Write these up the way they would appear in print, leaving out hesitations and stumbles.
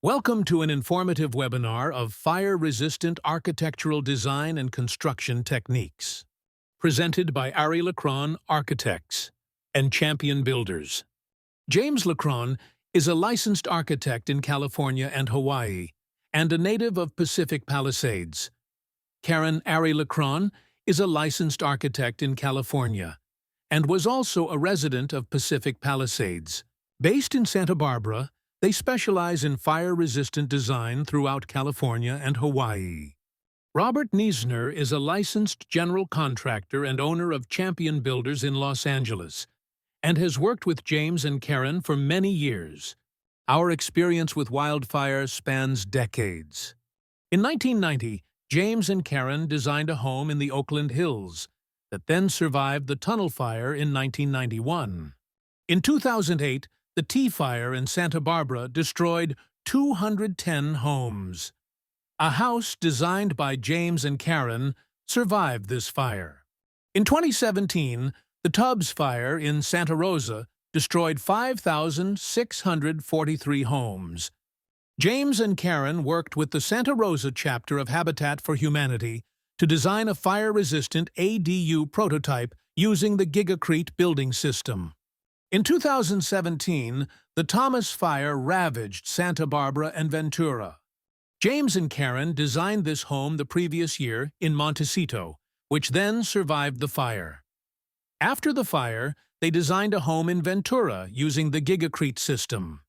Welcome to an informative webinar of fire-resistant architectural design and construction techniques, presented by Ari Lacron Architects and Champion Builders. James Lacron is a licensed architect in California and Hawaii, and a native of Pacific Palisades. Karen Ari Lacron is a licensed architect in California, and was also a resident of Pacific Palisades. Based in Santa Barbara, they specialize in fire-resistant design throughout California and Hawaii. Robert Niesner is a licensed general contractor and owner of Champion Builders in Los Angeles, and has worked with James and Karen for many years. Our experience with wildfire spans decades. In 1990, James and Karen designed a home in the Oakland Hills that then survived the tunnel fire in 1991. In 2008, the T-Fire in Santa Barbara destroyed 210 homes. A house designed by James and Karen survived this fire. In 2017, the Tubbs Fire in Santa Rosa destroyed 5,643 homes. James and Karen worked with the Santa Rosa chapter of Habitat for Humanity to design a fire-resistant ADU prototype using the Gigacrete building system. In 2017, the Thomas Fire ravaged Santa Barbara and Ventura. James and Karen designed this home the previous year in Montecito, which then survived the fire. After the fire, they designed a home in Ventura using the Gigacrete system.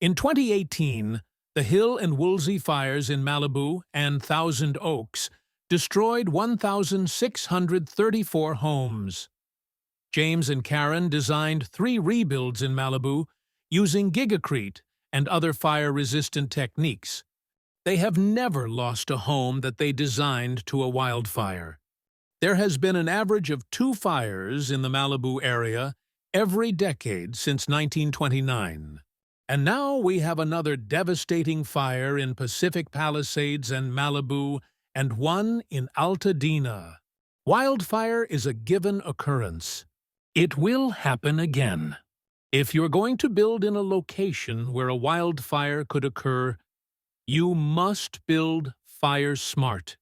In 2018, the Hill and Woolsey fires in Malibu and Thousand Oaks destroyed 1,634 homes. James and Karen designed 3 rebuilds in Malibu using Gigacrete and other fire-resistant techniques. They have never lost a home that they designed to a wildfire. There has been an average of 2 fires in the Malibu area every decade since 1929. And now we have another devastating fire in Pacific Palisades and Malibu, and one in Altadena. Wildfire is a given occurrence. It will happen again. If you're going to build in a location where a wildfire could occur, you must build fire smart.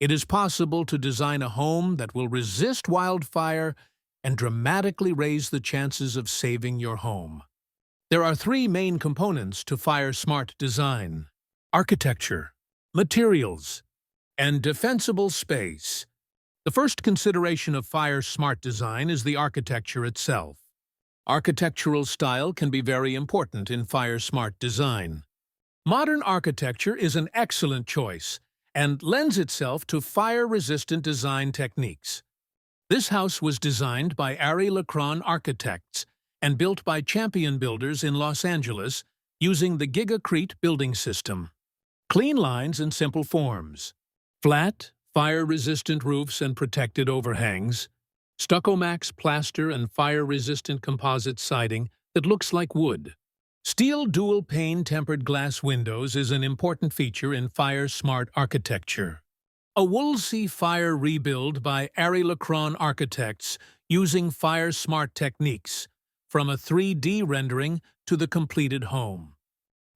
It is possible to design a home that will resist wildfire and dramatically raise the chances of saving your home. There are 3 main components to fire smart design: architecture, materials, and defensible space. The first consideration of fire-smart design is the architecture itself. Architectural style can be very important in fire-smart design. Modern architecture is an excellent choice and lends itself to fire-resistant design techniques. This house was designed by Ari Lacron Architects and built by Champion Builders in Los Angeles using the Gigacrete building system. Clean lines and simple forms. Flat, fire-resistant roofs and protected overhangs, stucco max plaster and fire-resistant composite siding that looks like wood. Steel dual-pane tempered glass windows is an important feature in fire-smart architecture. A Woolsey fire rebuild by Ari Lacron Architects using fire-smart techniques, from a 3D rendering to the completed home.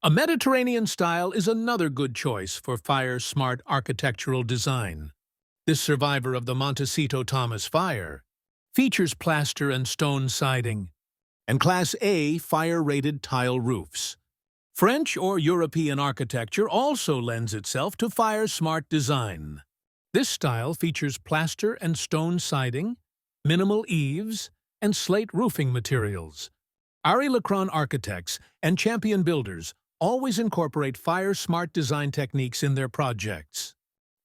A Mediterranean style is another good choice for fire-smart architectural design. This survivor of the Montecito Thomas Fire features plaster and stone siding, and Class A fire-rated tile roofs. French or European architecture also lends itself to fire-smart design. This style features plaster and stone siding, minimal eaves, and slate roofing materials. Ari Lacron Architects and Champion Builders always incorporate fire-smart design techniques in their projects.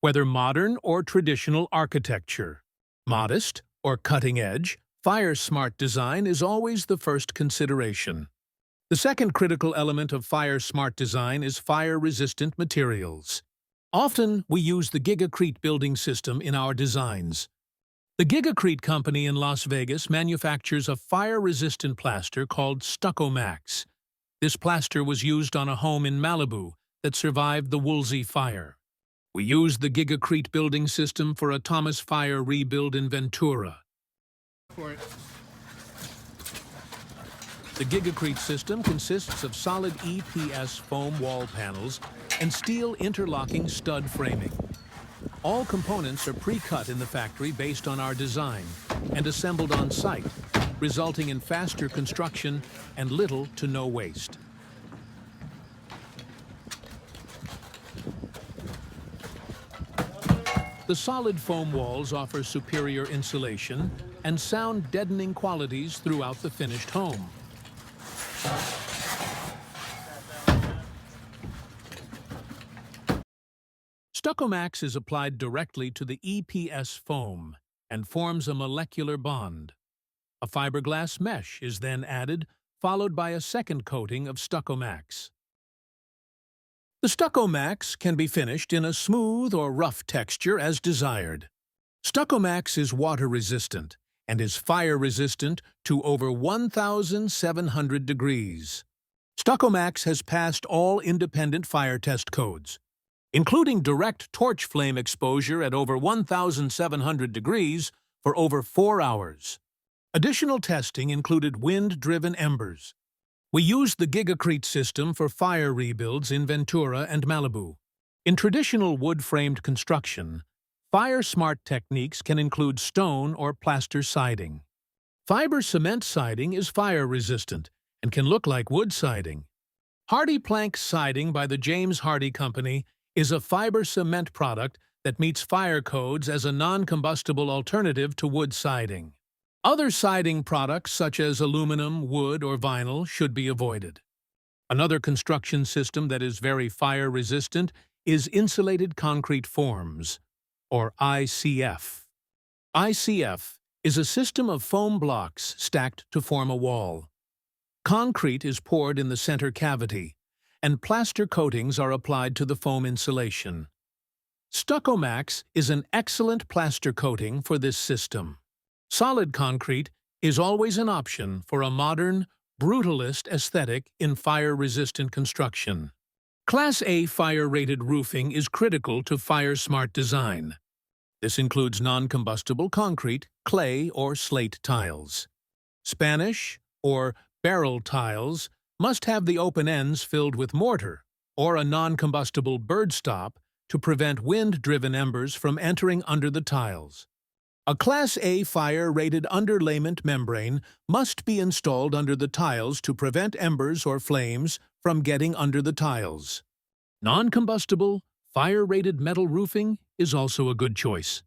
Whether modern or traditional architecture, modest or cutting-edge, fire-smart design is always the first consideration. The second critical element of fire-smart design is fire-resistant materials. Often, we use the Gigacrete building system in our designs. The Gigacrete company in Las Vegas manufactures a fire-resistant plaster called Stucco Max. This plaster was used on a home in Malibu that survived the Woolsey Fire. We used the Gigacrete building system for a Thomas Fire rebuild in Ventura. The The Gigacrete system consists of solid EPS foam wall panels and steel interlocking stud framing. All components are pre-cut in the factory based on our design and assembled on site, resulting in faster construction and little to no waste. The solid foam walls offer superior insulation and sound deadening qualities throughout the finished home. Stuccomax is applied directly to the EPS foam and forms a molecular bond. A fiberglass mesh is then added, followed by a second coating of Stuccomax. The Stuccomax can be finished in a smooth or rough texture as desired. Stuccomax is water-resistant and is fire-resistant to over 1,700 degrees. Stuccomax has passed all independent fire test codes, including direct torch flame exposure at over 1,700 degrees for over 4 hours. Additional testing included wind-driven embers. We used the Gigacrete system for fire rebuilds in Ventura and Malibu. In traditional wood-framed construction, Firesmart techniques can include stone or plaster siding. Fiber cement siding is fire-resistant and can look like wood siding. Hardy Plank Siding by the James Hardy Company is a fiber cement product that meets fire codes as a non-combustible alternative to wood siding. Other siding products such as aluminum, wood, or vinyl should be avoided. Another construction system that is very fire-resistant is insulated concrete forms, or ICF. ICF is a system of foam blocks stacked to form a wall. Concrete is poured in the center cavity, and plaster coatings are applied to the foam insulation. Stuccomax is an excellent plaster coating for this system. Solid concrete is always an option for a modern, brutalist aesthetic in fire-resistant construction. Class A fire-rated roofing is critical to Firesmart design. This includes non-combustible concrete, clay, or slate tiles. Spanish, or barrel tiles, must have the open ends filled with mortar or a non-combustible bird stop to prevent wind-driven embers from entering under the tiles. A Class A fire-rated underlayment membrane must be installed under the tiles to prevent embers or flames from getting under the tiles. Non-combustible, fire-rated metal roofing is also a good choice.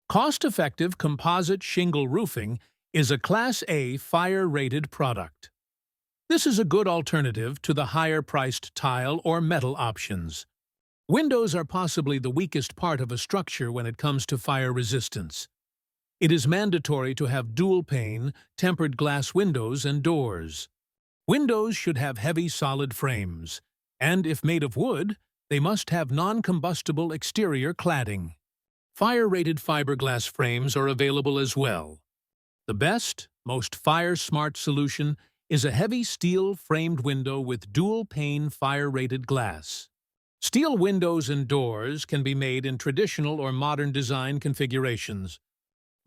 Cost-effective composite shingle roofing is a Class A fire-rated product. This is a good alternative to the higher-priced tile or metal options. Windows are possibly the weakest part of a structure when it comes to fire resistance. It is mandatory to have dual-pane, tempered glass windows and doors. Windows should have heavy solid frames, and if made of wood, they must have non-combustible exterior cladding. Fire-rated fiberglass frames are available as well. The best, most fire-smart solution is a heavy steel-framed window with dual-pane fire-rated glass. Steel windows and doors can be made in traditional or modern design configurations.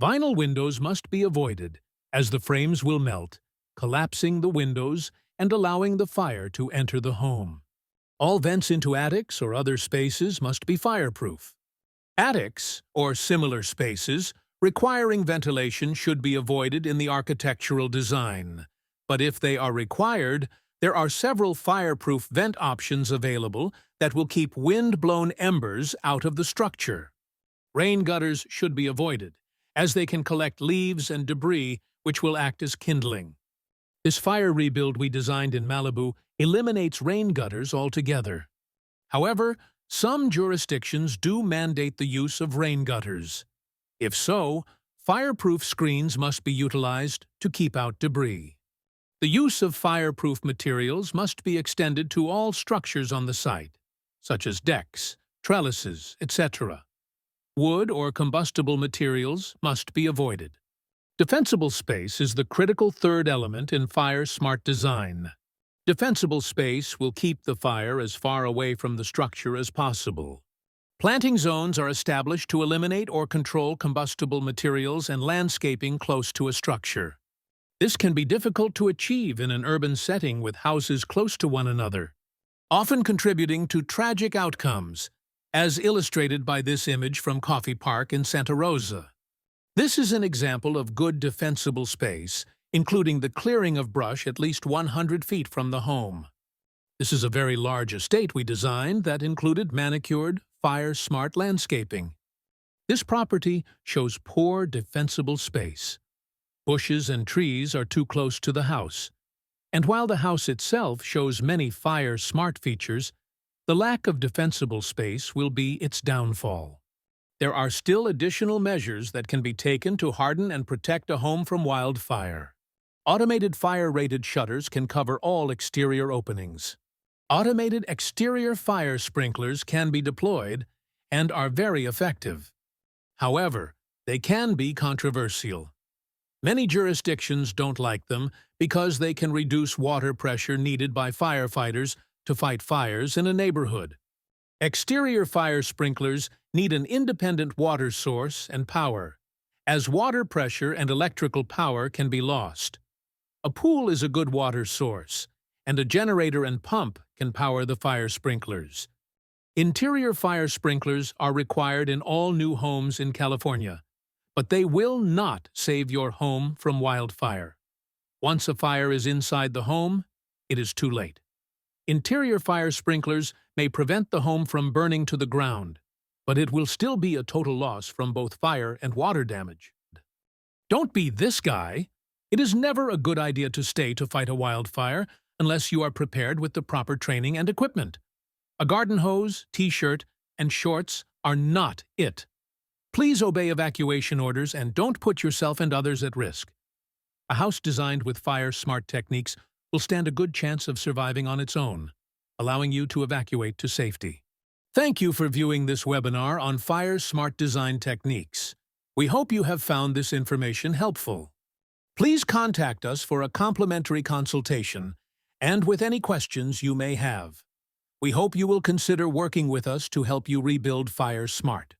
Vinyl windows must be avoided, as the frames will melt, collapsing the windows and allowing the fire to enter the home. All vents into attics or other spaces must be fireproof. Attics, or similar spaces, requiring ventilation should be avoided in the architectural design. But if they are required, there are several fireproof vent options available that will keep wind-blown embers out of the structure. Rain gutters should be avoided, as they can collect leaves and debris which will act as kindling. This fire rebuild we designed in Malibu eliminates rain gutters altogether. However, some jurisdictions do mandate the use of rain gutters. If so, fireproof screens must be utilized to keep out debris. The use of fireproof materials must be extended to all structures on the site, such as decks, trellises, etc. Wood or combustible materials must be avoided. Defensible space is the critical third element in fire-smart design. Defensible space will keep the fire as far away from the structure as possible. Planting zones are established to eliminate or control combustible materials and landscaping close to a structure. This can be difficult to achieve in an urban setting with houses close to one another, often contributing to tragic outcomes, as illustrated by this image from Coffee Park in Santa Rosa. This is an example of good defensible space, including the clearing of brush at least 100 feet from the home. This is a very large estate we designed that included manicured, Firesmart landscaping. This property shows poor defensible space. Bushes and trees are too close to the house. And while the house itself shows many Firesmart features, the lack of defensible space will be its downfall. There are still additional measures that can be taken to harden and protect a home from wildfire. Automated fire-rated shutters can cover all exterior openings. Automated exterior fire sprinklers can be deployed and are very effective. However, they can be controversial. Many jurisdictions don't like them because they can reduce water pressure needed by firefighters to fight fires in a neighborhood. Exterior fire sprinklers need an independent water source and power, as water pressure and electrical power can be lost. A pool is a good water source, and a generator and pump can power the fire sprinklers. Interior fire sprinklers are required in all new homes in California, but they will not save your home from wildfire. Once a fire is inside the home, it is too late. Interior fire sprinklers may prevent the home from burning to the ground, but it will still be a total loss from both fire and water damage. Don't be this guy. It is never a good idea to stay to fight a wildfire unless you are prepared with the proper training and equipment. A garden hose, t-shirt, and shorts are not it. Please obey evacuation orders and don't put yourself and others at risk. A house designed with Firesmart techniques will stand a good chance of surviving on its own, allowing you to evacuate to safety. Thank you for viewing this webinar on Firesmart design techniques. We hope you have found this information helpful. Please contact us for a complimentary consultation and with any questions you may have. We hope you will consider working with us to help you rebuild Firesmart.